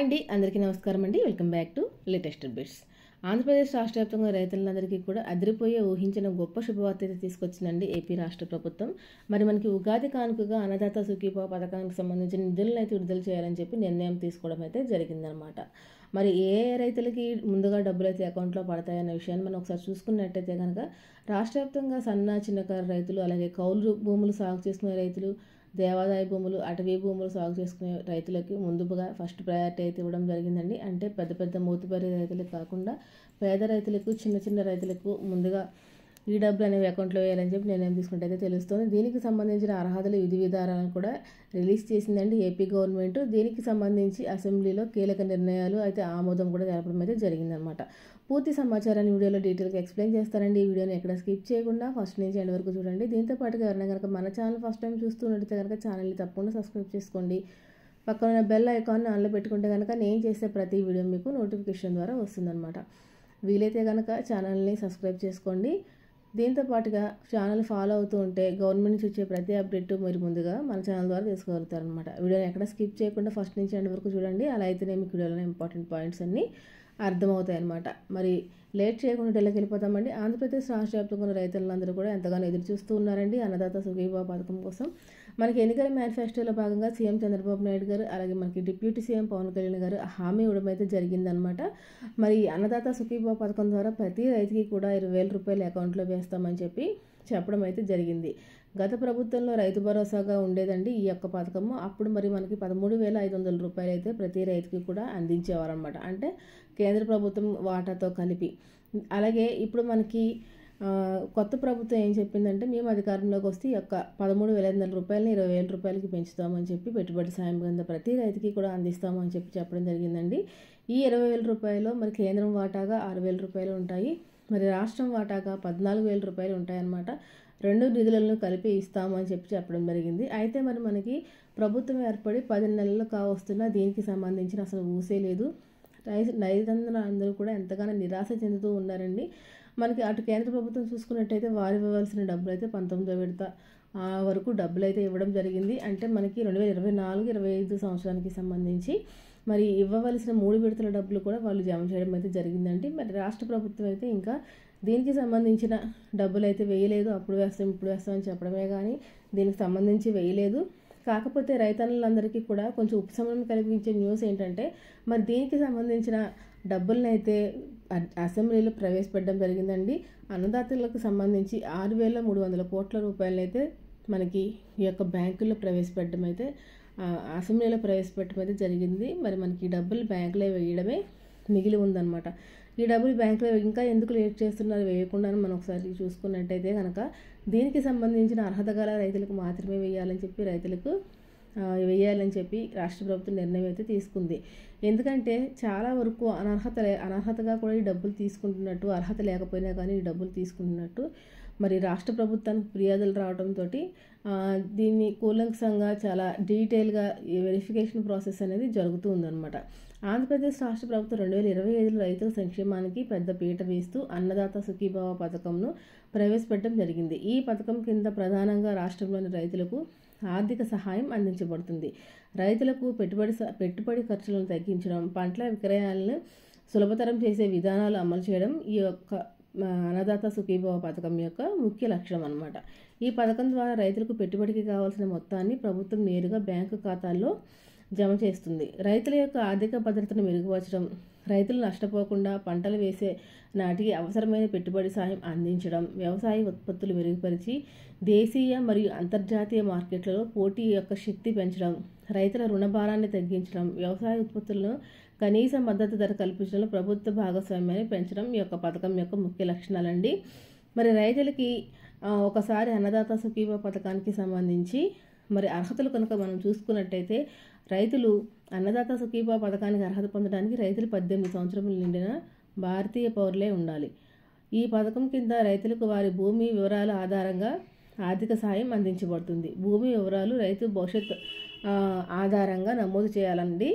అండి, అందరికీ నమస్కారం అండి. Welcome back to latest updates. Andhra Pradesh రాష్ట్ర వ్యాప్తంగా రైతులందరికీ కూడా అదిరిపోయే ఊహించిన గొప్ప శుభవార్త అయితే తీసుకొచ్చిందండి ఏపీ రాష్ట్ర ప్రభుత్వం. మరి మనకి ఉగాది కానుకగా అన్నదాత సుఖీభవ పథకానికి సంబంధించిన నిధులను అయితే విడుదల చేయాలని చెప్పి నిర్ణయం తీసుకోవడం అయితే జరిగిందనమాట. మరి ఏ రైతులకి ముందుగా డబ్బులు అయితే అకౌంట్లో పడతాయన్న విషయాన్ని మనం ఒకసారి చూసుకున్నట్టయితే కనుక రాష్ట్ర వ్యాప్తంగా సన్న చిన్నకారు రైతులు, అలాగే కౌలు భూములు సాగు చేసుకునే రైతులు, దేవాదాయ భూములు, అటవీ భూములు సాగు చేసుకునే రైతులకి ముందుగా ఫస్ట్ ప్రయారిటీ అయితే ఇవ్వడం జరిగిందండి. అంటే పెద్ద పెద్ద మూతుబరి రైతులకు కాకుండా పేద రైతులకు, చిన్న చిన్న రైతులకు ముందుగా ఈ డబ్బులు అనేవి అకౌంట్లో వేయాలని చెప్పి నిర్ణయం తీసుకుంటే అయితే తెలుస్తుంది. దీనికి సంబంధించిన అర్హతలు, విధి విధానాలను కూడా రిలీజ్ చేసిందండి ఏపీ గవర్నమెంట్. దీనికి సంబంధించి అసెంబ్లీలో కీలక నిర్ణయాలు అయితే ఆమోదం కూడా తెలపడం అయితే జరిగిందనమాట. పూర్తి సమాచారాన్ని వీడియోలో డీటెయిల్గా ఎక్స్ప్లెయిన్ చేస్తారండి. ఈ వీడియోని ఎక్కడ స్కిప్ చేయకుండా ఫస్ట్ నుంచి ఎండ్ వరకు చూడండి. దీంతో పాటుగా ఎవరైనా కనుక మన ఛానల్ ఫస్ట్ టైం చూస్తున్నట్టయితే కనుక ఛానల్ని తప్పకుండా సబ్స్క్రైబ్ చేసుకోండి. పక్కన బెల్ ఐకాన్ని ఆన్లో పెట్టుకుంటే కనుక నేను చేసే ప్రతి వీడియో మీకు నోటిఫికేషన్ ద్వారా వస్తుందన్నమాట. వీలైతే కనుక ఛానల్ని సబ్స్క్రైబ్ చేసుకోండి. దీంతో పాటుగా ఛానల్ ఫాలో అవుతూ ఉంటే గవర్నమెంట్ నుంచి వచ్చే ప్రతి అప్డేట్ మీరు ముందుగా మన ఛానల్ ద్వారా తెలుసుకోగలుగుతారనమాట. వీడియోని ఎక్కడ స్కిప్ చేయకుండా ఫస్ట్ నుంచి ఎండ్ వరకు చూడండి. అలా అయితేనే మీకు వీడియోలో ఇంపార్టెంట్ పాయింట్స్ అన్నీ అర్థమవుతాయి అన్నమాట. మరి లేట్ చేయకుండా డెల్లోకి వెళ్ళిపోతామండి. ఆంధ్రప్రదేశ్ రాష్ట్ర వ్యాప్తంగా ఉన్న రైతులందరూ కూడా ఎంతగానో ఎదురు చూస్తూ ఉన్నారండి అన్నదాత సుఖీభవ పథకం కోసం. మనకి ఎన్నికల మేనిఫెస్టోలో భాగంగా సీఎం చంద్రబాబు నాయుడు గారు, అలాగే మనకి డిప్యూటీ సీఎం పవన్ కళ్యాణ్ గారు హామీ ఇవ్వడం అయితే జరిగిందనమాట. మరి అన్నదాత సుఖీభవ పథకం ద్వారా ప్రతి రైతుకి కూడా 20,000 రూపాయలు అకౌంట్లో వేస్తామని చెప్పి చెప్పడం అయితే జరిగింది. గత ప్రభుత్వంలో రైతు భరోసాగా ఉండేదండి ఈ యొక్క పథకము. అప్పుడు మరి మనకి 13,500 రూపాయలు అయితే ప్రతి రైతుకి కూడా అందించేవారనమాట. అంటే కేంద్ర ప్రభుత్వం వాటాతో కలిపి. అలాగే ఇప్పుడు మనకి కొత్త ప్రభుత్వం ఏం చెప్పిందంటే, మేము అధికారంలోకి వస్తే ఈ యొక్క 13,500 రూపాయలని 20,000 రూపాయలకి పెంచుతామని చెప్పి పెట్టుబడి సాయం కింద ప్రతి రైతుకి కూడా అందిస్తామని చెప్పి చెప్పడం జరిగిందండి. ఈ 20,000 రూపాయలు మరి కేంద్రం వాటాగా 6,000 రూపాయలు ఉంటాయి. మరి రాష్ట్రం వాటాగా 14,000 రూపాయలు ఉంటాయన్నమాట. రెండు నిధులను కలిపి ఇస్తాము అని చెప్పి చెప్పడం జరిగింది. అయితే మరి మనకి ప్రభుత్వం ఏర్పడి 10 నెలలు కావస్తున్నా దీనికి సంబంధించిన అసలు ఊసే లేదు. రైతులందరూ కూడా ఎంతగానో నిరాశ చెందుతూ ఉన్నారండి. మనకి అటు కేంద్ర ప్రభుత్వం చూసుకున్నట్టయితే వారు ఇవ్వవలసిన డబ్బులు అయితే 19వ విడత వరకు డబ్బులు అయితే ఇవ్వడం జరిగింది. అంటే మనకి 2024-25 సంవత్సరానికి సంబంధించి మరి ఇవ్వవలసిన 3 విడతల డబ్బులు కూడా వాళ్ళు జమ చేయడం అయితే జరిగిందండి. మరి రాష్ట్ర ప్రభుత్వం అయితే ఇంకా దీనికి సంబంధించిన డబ్బులు అయితే వేయలేదు. అప్పుడు వేస్తాం ఇప్పుడు వేస్తాం అని చెప్పడమే కానీ దీనికి సంబంధించి వేయలేదు. కాకపోతే రైతన్నులందరికీ కూడా కొంచెం ఉపశమనం కలిగించే న్యూస్ ఏంటంటే, మరి దీనికి సంబంధించిన డబ్బులను అయితే అసెంబ్లీలో ప్రవేశపెట్టడం జరిగిందండి. అన్నదాతలకు సంబంధించి 6,300 కోట్ల రూపాయలు అయితే మనకి ఈ యొక్క బ్యాంకుల్లో ప్రవేశపెట్టడం అయితే అసెంబ్లీలో ప్రవేశపెట్టడం అయితే జరిగింది. మరి మనకి డబ్బులు బ్యాంకులో వేయడమే మిగిలి ఉందన్నమాట. ఈ డబ్బులు బ్యాంకులో ఇంకా ఎందుకు లేట్ చేస్తున్నారు వేయకుండా మనం ఒకసారి చూసుకున్నట్టయితే కనుక దీనికి సంబంధించిన అర్హత గల రైతులకు మాత్రమే వేయాలని చెప్పి రాష్ట్ర ప్రభుత్వం నిర్ణయం అయితే తీసుకుంది. ఎందుకంటే చాలా వరకు అనర్హతగా కూడా ఈ డబ్బులు తీసుకుంటున్నట్టు, అర్హత లేకపోయినా కానీ ఈ డబ్బులు తీసుకుంటున్నట్టు మరి రాష్ట్ర ప్రభుత్వానికి ఫిర్యాదులు రావడంతో దీన్ని కూలంకషంగా చాలా డీటెయిల్గా ఈ వెరిఫికేషన్ ప్రాసెస్ అనేది జరుగుతూ ఉందన్నమాట. ఆంధ్రప్రదేశ్ రాష్ట్ర ప్రభుత్వం 2025లో రైతుల సంక్షేమానికి పెద్ద పీట వేస్తూ అన్నదాత సుఖీభవ పథకంను ప్రవేశపెట్టడం జరిగింది. ఈ పథకం కింద ప్రధానంగా రాష్ట్రంలోని రైతులకు ఆర్థిక సహాయం అందించబడుతుంది. రైతులకు పెట్టుబడి ఖర్చులను తగ్గించడం, పంటల విక్రయాలను సులభతరం చేసే విధానాలు అమలు చేయడం ఈ యొక్క అన్నదాత సుఖీభవ పథకం యొక్క ముఖ్య లక్ష్యం అన్నమాట. ఈ పథకం ద్వారా రైతులకు పెట్టుబడికి కావాల్సిన మొత్తాన్ని ప్రభుత్వం నేరుగా బ్యాంకు ఖాతాల్లో జమ చేస్తుంది. రైతుల యొక్క ఆర్థిక భద్రతను మెరుగుపరచడం, రైతులు నష్టపోకుండా పంటలు వేసే నాటికి అవసరమైన పెట్టుబడి సాయం అందించడం, వ్యవసాయ ఉత్పత్తులు మెరుగుపరిచి దేశీయ మరియు అంతర్జాతీయ మార్కెట్లలో పోటీ యొక్క శక్తి పెంచడం, రైతుల రుణభారాన్ని తగ్గించడం, వ్యవసాయ ఉత్పత్తులను కనీస మద్దతు ధర కల్పించడంలో ప్రభుత్వ భాగస్వామ్యాన్ని పెంచడం ఈ యొక్క పథకం యొక్క ముఖ్య లక్షణాలండి. మరి రైతులకి ఒకసారి అన్నదాత సుఖీభవ పథకానికి సంబంధించి మరి అర్హతలు కనుక మనం చూసుకున్నట్టయితే, రైతులు అన్నదాత సుఖీభవ పథకానికి అర్హత పొందడానికి రైతులు 18 సంవత్సరములు నిండిన భారతీయ పౌరులే ఉండాలి. ఈ పథకం కింద రైతులకు వారి భూమి వివరాల ఆధారంగా ఆర్థిక సహాయం అందించబడుతుంది. భూమి వివరాలు రైతు భవిష్యత్ ఆధారంగా నమోదు చేయాలండి.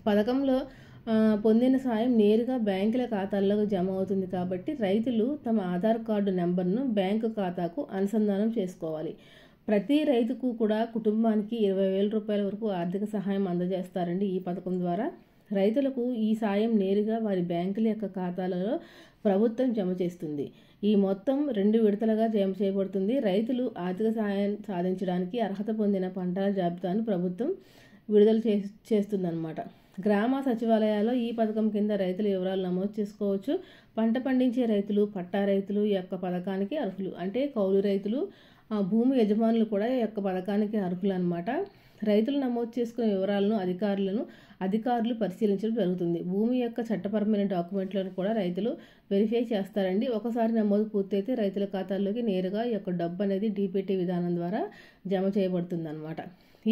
పథకంలో పొందిన సాయం నేరుగా బ్యాంకుల ఖాతాల్లోకి జమ అవుతుంది కాబట్టి రైతులు తమ ఆధార్ కార్డు నెంబర్ను బ్యాంకు ఖాతాకు అనుసంధానం చేసుకోవాలి. ప్రతి రైతుకు కూడా కుటుంబానికి 20,000 రూపాయల వరకు ఆర్థిక సహాయం అందజేస్తారండి ఈ పథకం ద్వారా. రైతులకు ఈ సాయం నేరుగా వారి బ్యాంకుల యొక్క ఖాతాలలో ప్రభుత్వం జమ చేస్తుంది. ఈ మొత్తం 2 విడతలుగా జమ చేయబడుతుంది. రైతులు ఆర్థిక సహాయం సాధించడానికి అర్హత పొందిన పంటల జాబితాను ప్రభుత్వం విడుదల చేస్తుందన్నమాట. గ్రామ సచివాలయాల్లో ఈ పథకం కింద రైతుల వివరాలు నమోదు చేసుకోవచ్చు. పంట పండించే రైతులు, పట్టా రైతులు ఈ యొక్క పథకానికి అర్హులు. అంటే కౌలు రైతులు, భూమి యజమానులు కూడా ఈ యొక్క పథకానికి అర్హులు అన్నమాట. రైతులు నమోదు చేసుకునే వివరాలను అధికారులు పరిశీలించడం జరుగుతుంది. భూమి యొక్క చట్టపరమైన డాక్యుమెంట్లను కూడా రైతులు వెరిఫై చేస్తారండి. ఒకసారి నమోదు పూర్తయితే రైతుల ఖాతాల్లోకి నేరుగా ఈ యొక్క డబ్బు అనేది డీపీటీ విధానం ద్వారా జమ చేయబడుతుంది అన్నమాట.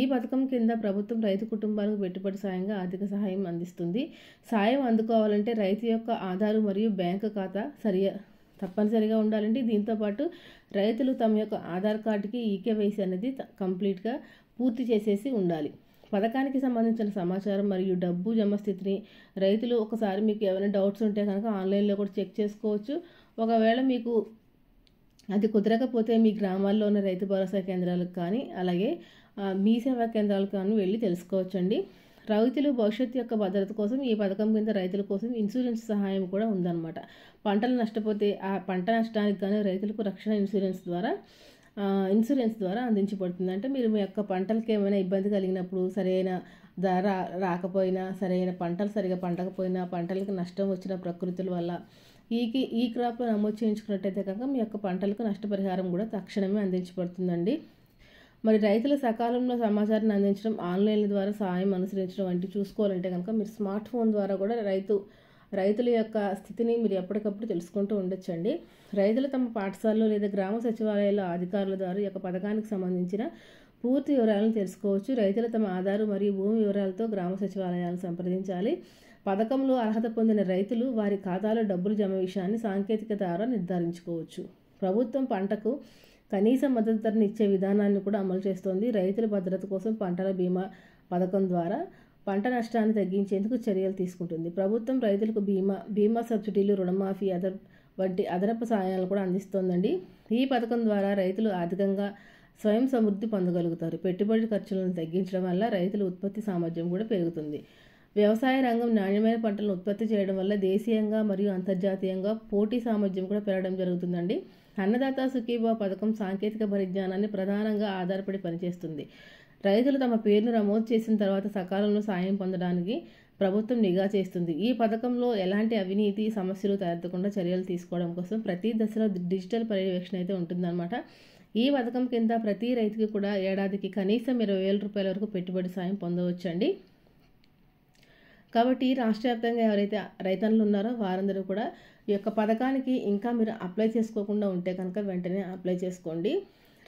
ఈ పథకం కింద ప్రభుత్వం రైతు కుటుంబాలకు పెట్టుబడి సాయంగా ఆర్థిక సహాయం అందిస్తుంది. సాయం అందుకోవాలంటే రైతు యొక్క ఆధారు మరియు బ్యాంకు ఖాతా తప్పనిసరిగా ఉండాలండి. దీంతోపాటు రైతులు తమ యొక్క ఆధార్ కార్డుకి ఈకేవైసీ అనేది కంప్లీట్గా పూర్తి చేసేసి ఉండాలి. పథకానికి సంబంధించిన సమాచారం మరియు డబ్బు జమ స్థితిని రైతులు ఒకసారి మీకు ఏమైనా డౌట్స్ ఉంటే కనుక ఆన్లైన్లో కూడా చెక్ చేసుకోవచ్చు. ఒకవేళ మీకు అది కుదరకపోతే మీ గ్రామాల్లో ఉన్న రైతు భరోసా కేంద్రాలకు కానీ అలాగే మీ సేవా కేంద్రాలకు కానీ వెళ్ళి తెలుసుకోవచ్చండి. రైతులు భవిష్యత్తు యొక్క భద్రత కోసం ఈ పథకం కింద రైతుల కోసం ఇన్సూరెన్స్ సహాయం కూడా ఉందన్నమాట. పంటలు నష్టపోతే ఆ పంట నష్టానికి కానీ రైతులకు రక్షణ ఇన్సూరెన్స్ ద్వారా అందించబడుతుంది. అంటే మీరు మీ యొక్క పంటలకు ఏమైనా ఇబ్బంది కలిగినప్పుడు, సరైన ధర రాకపోయినా, సరైన పంటలు సరిగా పండకపోయినా, పంటలకు నష్టం వచ్చిన ప్రకృతుల వల్ల ఈ క్రాప్లో నమోదు చేయించుకున్నట్టయితే కనుక మీ యొక్క పంటలకు నష్టపరిహారం కూడా తక్షణమే అందించబడుతుందండి. మరి రైతుల సకాలంలో సమాచారాన్ని అందించడం, ఆన్లైన్ల ద్వారా సాయం అనుసరించడం వంటివి చూసుకోవాలంటే కనుక మీరు స్మార్ట్ ఫోన్ ద్వారా కూడా రైతుల యొక్క స్థితిని మీరు ఎప్పటికప్పుడు తెలుసుకుంటూ ఉండొచ్చండి. రైతులు తమ పాఠశాలలో లేదా గ్రామ సచివాలయాల అధికారుల ద్వారా ఈ యొక్క పథకానికి సంబంధించిన పూర్తి వివరాలను తెలుసుకోవచ్చు. రైతులు తమ ఆధారు మరియు భూమి వివరాలతో గ్రామ సచివాలయాలను సంప్రదించాలి. పథకంలో అర్హత పొందిన రైతులు వారి ఖాతాలో డబ్బులు జమ విషయాన్ని సాంకేతిక ద్వారా నిర్ధారించుకోవచ్చు. ప్రభుత్వం పంటకు కనీస మద్దతు ధరను ఇచ్చే విధానాన్ని కూడా అమలు చేస్తోంది. రైతుల భద్రత కోసం పంటల బీమా పథకం ద్వారా పంట నష్టాన్ని తగ్గించేందుకు చర్యలు తీసుకుంటుంది. ప్రభుత్వం రైతులకు బీమా సబ్సిడీలు, రుణమాఫీ వంటి అదనపు సహాయాలను కూడా అందిస్తోందండి. ఈ పథకం ద్వారా రైతులు ఆర్థికంగా స్వయం సమృద్ధి పొందగలుగుతారు. పెట్టుబడి ఖర్చులను తగ్గించడం వల్ల రైతుల ఉత్పత్తి సామర్థ్యం కూడా పెరుగుతుంది. వ్యవసాయ రంగం నాణ్యమైన పంటలను ఉత్పత్తి చేయడం వల్ల దేశీయంగా మరియు అంతర్జాతీయంగా పోటీ సామర్థ్యం కూడా పెరగడం జరుగుతుందండి. అన్నదాత సుఖీభావ పథకం సాంకేతిక పరిజ్ఞానాన్ని ప్రధానంగా ఆధారపడి పనిచేస్తుంది. రైతులు తమ పేరును నమోదు చేసిన తర్వాత సకాలంలో సాయం పొందడానికి ప్రభుత్వం నిఘా చేస్తుంది. ఈ పథకంలో ఎలాంటి అవినీతి సమస్యలు తలెత్తకుండా చర్యలు తీసుకోవడం కోసం ప్రతి దశలో డిజిటల్ పర్యవేక్షణ అయితే ఉంటుందన్నమాట. ఈ పథకం కింద ప్రతి రైతుకి కూడా ఏడాదికి కనీసం 20,000 రూపాయల వరకు పెట్టుబడి సాయం పొందవచ్చండి. కాబట్టి రాష్ట్ర వ్యాప్తంగా ఎవరైతే రైతన్నులు ఉన్నారో వారందరూ కూడా ఈ యొక్క పథకానికి ఇంకా మీరు అప్లై చేసుకోకుండా ఉంటే కనుక వెంటనే అప్లై చేసుకోండి.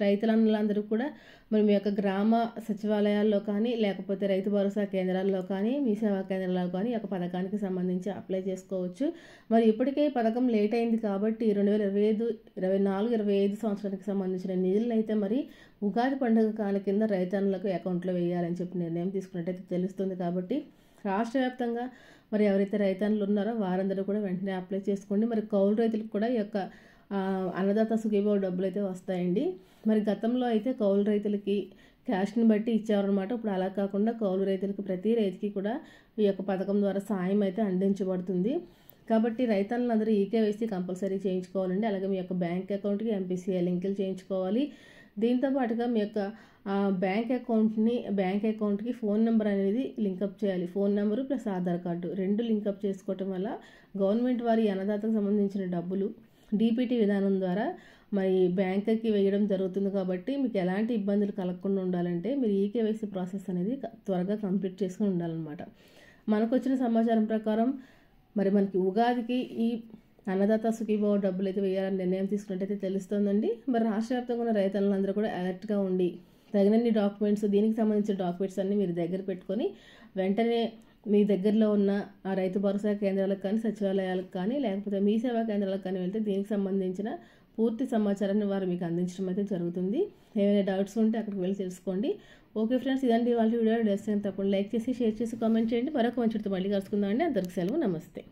రైతులందరూ కూడా మరి మీ యొక్క గ్రామ సచివాలయాల్లో కానీ లేకపోతే రైతు భరోసా కేంద్రాల్లో కానీ మీ సేవా కేంద్రాల్లో కానీ ఈ యొక్క పథకానికి సంబంధించి అప్లై చేసుకోవచ్చు. మరి ఇప్పటికే ఈ పథకం లేట్ అయింది కాబట్టి 2024-25 సంవత్సరానికి సంబంధించిన నిధులను అయితే మరి ఉగాది పండుగ కాని కింద రైతన్నులకు అకౌంట్లో వేయాలని చెప్పి నిర్ణయం తీసుకున్నట్టయితే తెలుస్తుంది. కాబట్టి రాష్ట్ర వ్యాప్తంగా మరి ఎవరైతే రైతన్నులు ఉన్నారో వారందరూ కూడా వెంటనే అప్లై చేసుకోండి. మరి కౌలు రైతులకు కూడా ఈ యొక్క అన్నదాత సుఖీభావ డబ్బులు అయితే వస్తాయండి. మరి గతంలో అయితే కౌలు రైతులకి క్యాష్ని బట్టి ఇచ్చేవారనమాట. ఇప్పుడు అలా కాకుండా కౌలు రైతులకు ప్రతి రైతుకి కూడా ఈ యొక్క పథకం ద్వారా సాయం అయితే అందించబడుతుంది. కాబట్టి రైతన్నులందరూ ఈకేవైసీ కంపల్సరీ చేయించుకోవాలండి. అలాగే మీ యొక్క బ్యాంక్ అకౌంట్కి ఎంపీసీఐ లింకులు చేయించుకోవాలి. దీంతో పాటుగా మీ యొక్క బ్యాంక్ అకౌంట్కి ఫోన్ నెంబర్ అనేది లింకప్ చేయాలి. Phone number plus Aadhaar card 2 link up చేసుకోవటం వల్ల గవర్నమెంట్ వారి అన్నదాతకు సంబంధించిన డబ్బులు డీపీటీ విధానం ద్వారా మరి బ్యాంకుకి వేయడం జరుగుతుంది. కాబట్టి మీకు ఎలాంటి ఇబ్బందులు కలగకుండా ఉండాలంటే మీరు ఈకేవైసీ ప్రాసెస్ అనేది త్వరగా కంప్లీట్ చేసుకుని ఉండాలన్నమాట. మనకు వచ్చిన సమాచారం ప్రకారం మరి మనకి ఉగాదికి ఈ అన్నదాత సుఖీభావ డబ్బులు అయితే వేయాలని నిర్ణయం తీసుకున్నట్టయితే తెలుస్తుందండి. మరి రాష్ట్ర వ్యాప్తంగా ఉన్న రైతులందరూ కూడా అలర్ట్గా ఉండి తగినన్ని డాక్యుమెంట్స్, దీనికి సంబంధించిన డాక్యుమెంట్స్ అన్నీ మీరు దగ్గర పెట్టుకొని వెంటనే మీ దగ్గరలో ఉన్న ఆ రైతు భరోసా కేంద్రాలకు కానీ సచివాలయాలకు కానీ లేకపోతే మీ సేవా కేంద్రాలకు కానీ వెళ్తే దీనికి సంబంధించిన పూర్తి సమాచారాన్ని వారు మీకు అందించడం అయితే జరుగుతుంది. ఏమైనా డౌట్స్ ఉంటే అక్కడికి వెళ్ళి తెలుసుకోండి. ఓకే ఫ్రెండ్స్, ఇదండి వాళ్ళ వీడియో. తప్పకుండా లైక్ చేసి షేర్ చేసి కామెంట్ చేయండి. మరొక మంచితో మళ్ళీ కలుసుకుందాం అండి. అందరికీ సెలవు, నమస్తే.